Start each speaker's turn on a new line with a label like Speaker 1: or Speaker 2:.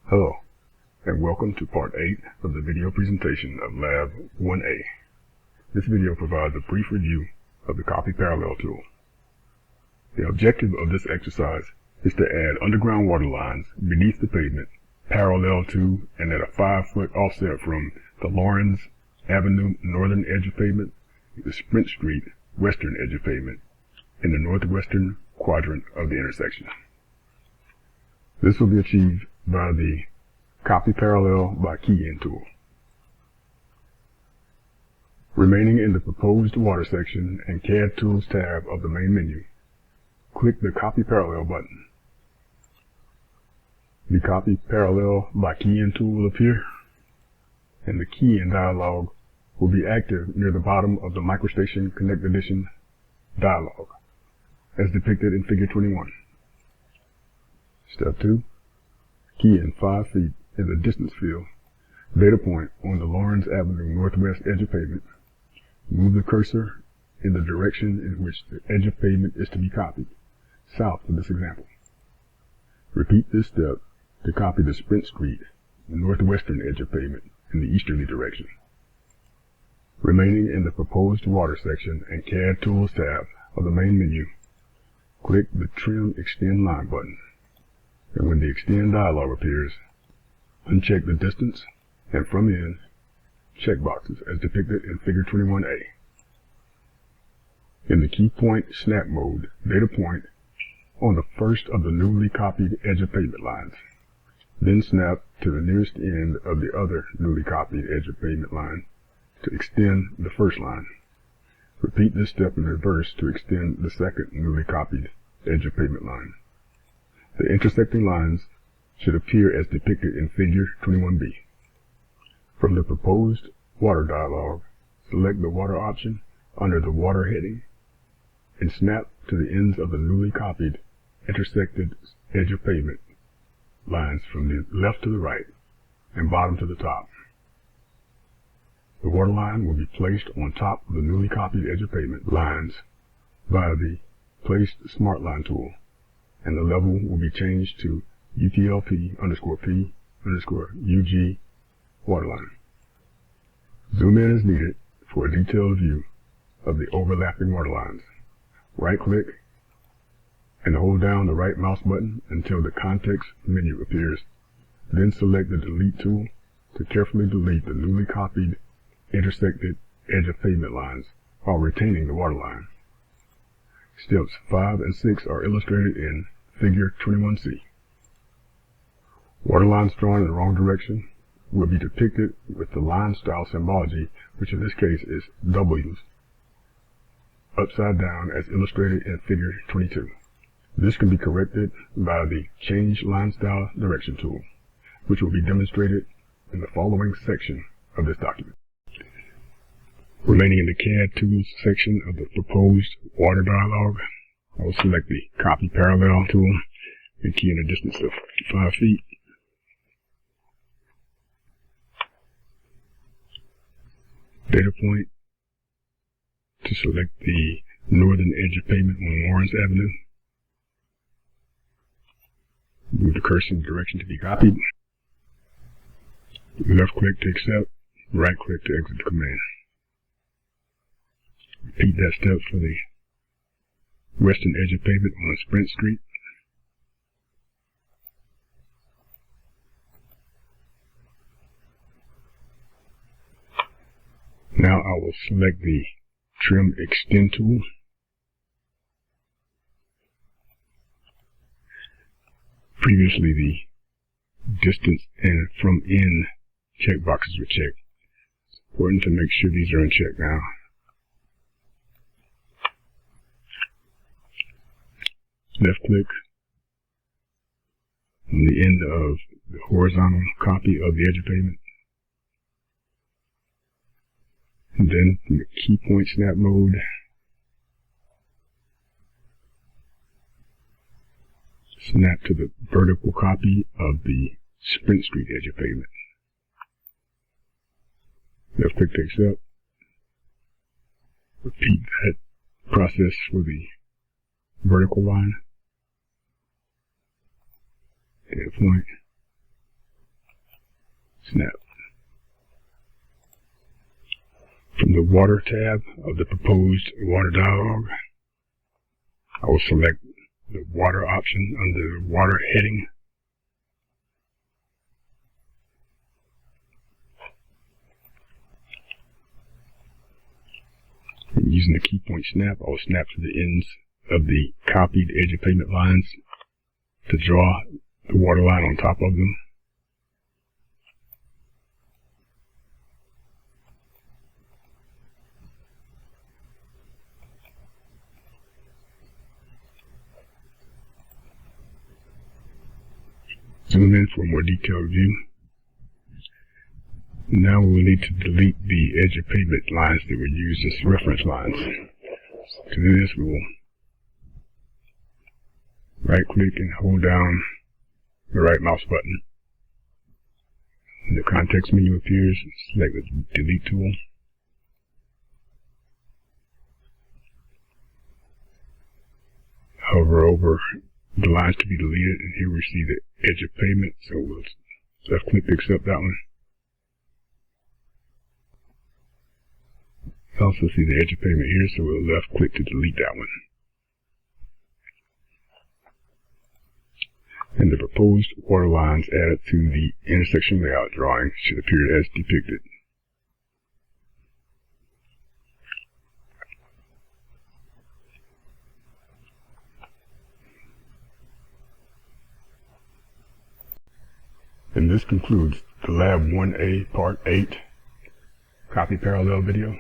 Speaker 1: Hello, and welcome to Part 8 of the video presentation of Lab 1A. This video provides a brief review of the Copy Parallel tool. The objective of this exercise is to add underground water lines beneath the pavement, parallel to and at a 5-foot offset from the Lawrence Avenue northern edge of pavement, the Sprint Street western edge of pavement, in the northwestern quadrant of the intersection. This will be achieved by the Copy Parallel by Key-In tool. Remaining in the Proposed Water section and CAD Tools tab of the main menu, click the Copy Parallel button. The Copy Parallel by Key-In tool will appear, and the Key-In dialog will be active near the bottom of the MicroStation Connect Edition dialog, as depicted in Figure 21. Step 2. Key in 5 feet in the distance field, data point on the Lawrence Avenue northwest edge of pavement. Move the cursor in the direction in which the edge of pavement is to be copied, south of this example. Repeat this step to copy the Sprint Street, the northwestern edge of pavement, in the easterly direction. Remaining in the Proposed Water section and CAD Tools tab of the main menu, click the Trim Extend Line button, and when the Extend dialog appears, uncheck the Distance and From In checkboxes as depicted in Figure 21A. In the Key Point Snap mode, data point on the first of the newly copied edge of pavement lines. Then snap to the nearest end of the other newly copied edge of pavement line to extend the first line. Repeat this step in reverse to extend the second newly copied edge of pavement line. The intersecting lines should appear as depicted in Figure 21B. From the Proposed Water dialog, select the Water option under the Water heading and snap to the ends of the newly copied intersected edge of pavement lines from the left to the right and bottom to the top. The water line will be placed on top of the newly copied edge of pavement lines via the Place Smart Line tool, and the level will be changed to UTLP_P_UG waterline. Zoom in as needed for a detailed view of the overlapping water lines. Right-click and hold down the right mouse button until the context menu appears. Then select the Delete tool to carefully delete the newly copied intersected edge of pavement lines while retaining the water line. Steps 5 and 6 are illustrated in Figure 21C. Water lines drawn in the wrong direction will be depicted with the line style symbology, which in this case is W's, upside down as illustrated in Figure 22. This can be corrected by the Change Line Style Direction tool, which will be demonstrated in the following section of this document. Remaining in the CAD Tools section of the Proposed Water dialog, I will select the Copy Parallel tool and key in a distance of 5 feet. Data point to select the northern edge of pavement on Lawrence Avenue. Move the cursor in the direction to be copied. Left click to accept, right click to exit the command. Repeat that step for the western edge of pavement on Sprint Street. Now I will select the Trim Extend tool. Previously the Distance and From In checkboxes were checked. It's important to make sure these are unchecked now. Left click on the end of the horizontal copy of the edge of pavement. And then in the Key Point Snap mode, snap to the vertical copy of the Sprint Street edge of pavement. Left click to accept. Repeat that process for the vertical line. Data point. snap. From the Water tab of the proposed water dialog, I will select the Water option under the Water heading. And using the key point snap, I will snap to the ends of the copied edge of pavement lines to draw the water line on top of them. Zoom in for a more detailed view. Now we will need to delete the edge of pavement lines that were used as reference lines. To do this, we will right click and hold down the right mouse button. The context menu appears. Select the delete tool. Hover over the lines to be deleted, and here we see the edge of pavement, so we'll left click to accept that one. Also see the edge of pavement here, so we'll left click to delete that one. And the proposed water lines added to the intersection layout drawing should appear as depicted. And this concludes the Lab 1A Part 8 copy parallel video.